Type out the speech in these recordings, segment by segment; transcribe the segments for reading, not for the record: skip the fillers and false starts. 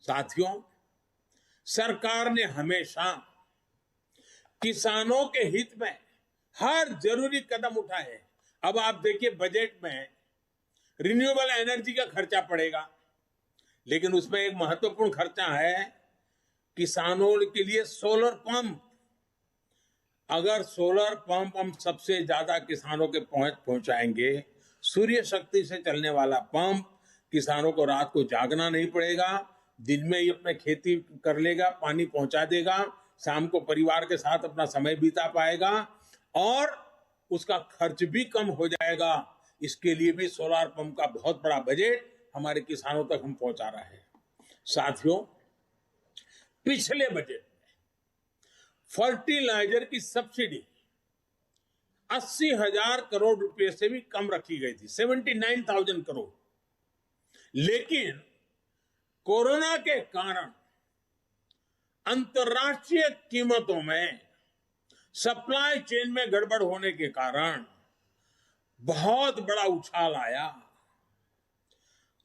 साथियों, सरकार ने हमेशा किसानों के हित में हर जरूरी कदम उठाए हैं। अब आप देखिए, बजट में रिन्यूएबल एनर्जी का खर्चा पड़ेगा, लेकिन उसमें एक महत्वपूर्ण खर्चा है किसानों के लिए सोलर पंप। अगर सोलर पंप हम सबसे ज्यादा किसानों के पहुंचाएंगे, सूर्य शक्ति से चलने वाला पंप, किसानों को रात को जागना नहीं पड़ेगा, दिन में ही अपने खेती कर लेगा, पानी पहुंचा देगा, शाम को परिवार के साथ अपना समय बिता पाएगा और उसका खर्च भी कम हो जाएगा। इसके लिए भी सोलर पंप का बहुत बड़ा बजट हमारे किसानों तक हम पहुंचा रहे हैं। साथियों, पिछले बजट में फर्टिलाइजर की सब्सिडी 80,000 करोड़ रुपए से भी कम रखी गई थी, 79,000 करोड़। लेकिन कोरोना के कारण अंतर्राष्ट्रीय कीमतों में सप्लाई चेन में गड़बड़ होने के कारण बहुत बड़ा उछाल आया।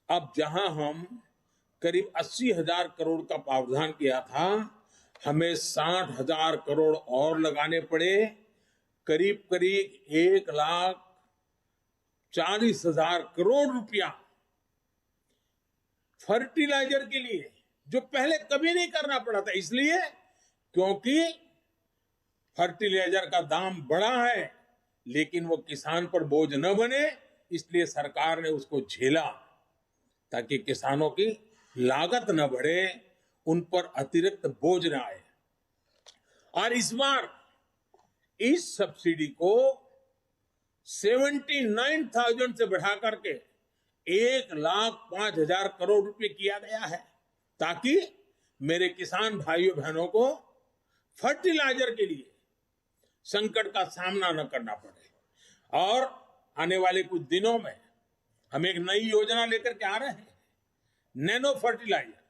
अब जहां हम करीब 80,000 करोड़ का प्रावधान किया था, हमें 60,000 करोड़ और लगाने पड़े। करीब करीब 1,40,000 करोड़ रुपया फर्टिलाइजर के लिए, जो पहले कभी नहीं करना पड़ा था। इसलिए क्योंकि फर्टिलाइजर का दाम बढ़ा है, लेकिन वो किसान पर बोझ न बने, इसलिए सरकार ने उसको झेला ताकि किसानों की लागत न बढ़े, उन पर अतिरिक्त बोझ न आए। और इस बार इस सब्सिडी को 79,000 से बढ़ा करके 1,05,000 करोड़ रुपए किया गया है, ताकि मेरे किसान भाइयों बहनों को फर्टिलाइजर के लिए संकट का सामना न करना पड़े। और आने वाले कुछ दिनों में हम एक नई योजना लेकर के आ रहे हैं, नैनो फर्टिलाइजर।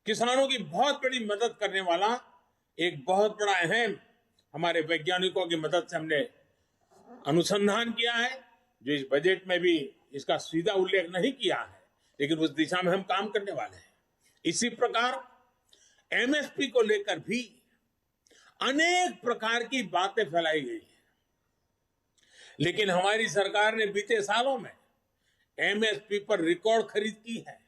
किसानों की बहुत बड़ी मदद करने वाला एक बहुत बड़ा अहम, हमारे वैज्ञानिकों की मदद से हमने अनुसंधान किया है, जो इस बजट में भी इसका सीधा उल्लेख नहीं किया है, लेकिन उस दिशा में हम काम करने वाले हैं। इसी प्रकार एमएसपी को लेकर भी अनेक प्रकार की बातें फैलाई गई है, लेकिन हमारी सरकार ने बीते सालों में एमएसपी पर रिकॉर्ड खरीद की है।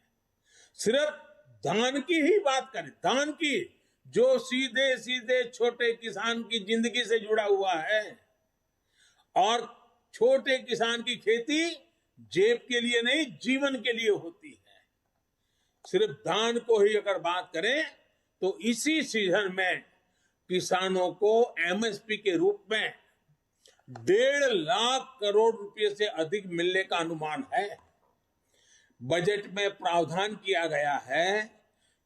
सिर्फ धान की ही बात करें, धान की, जो सीधे सीधे छोटे किसान की जिंदगी से जुड़ा हुआ है, और छोटे किसान की खेती जेब के लिए नहीं, जीवन के लिए होती है। सिर्फ धान को ही अगर बात करें तो इसी सीजन में किसानों को एमएसपी के रूप में 1.5 लाख करोड़ रुपए से अधिक मिलने का अनुमान है। बजट में प्रावधान किया गया है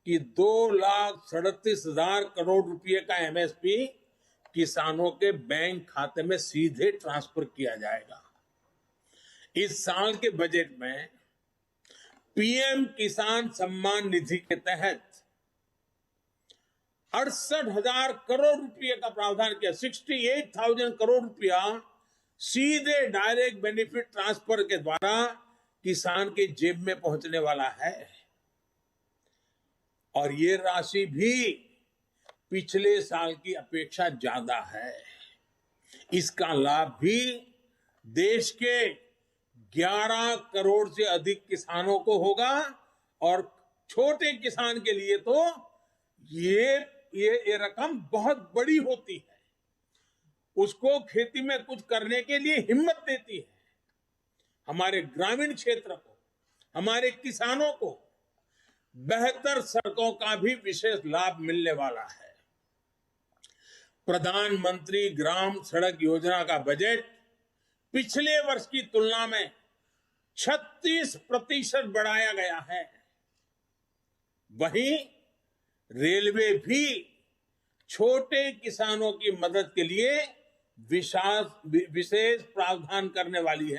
कि 2,37,000 करोड़ रुपए का एमएसपी किसानों के बैंक खाते में सीधे ट्रांसफर किया जाएगा। इस साल के बजट में पीएम किसान सम्मान निधि के तहत 68,000 करोड़ रुपए का प्रावधान किया। 68,000 करोड़ रुपया सीधे डायरेक्ट बेनिफिट ट्रांसफर के द्वारा किसान के जेब में पहुंचने वाला है। और ये राशि भी पिछले साल की अपेक्षा ज्यादा है। इसका लाभ भी देश के 11 करोड़ से अधिक किसानों को होगा, और छोटे किसान के लिए तो ये रकम बहुत बड़ी होती है, उसको खेती में कुछ करने के लिए हिम्मत देती है। हमारे ग्रामीण क्षेत्र को, हमारे किसानों को बेहतर सड़कों का भी विशेष लाभ मिलने वाला है। प्रधानमंत्री ग्राम सड़क योजना का बजट पिछले वर्ष की तुलना में 36% बढ़ाया गया है। वहीं रेलवे भी छोटे किसानों की मदद के लिए विशेष प्रावधान करने वाली है।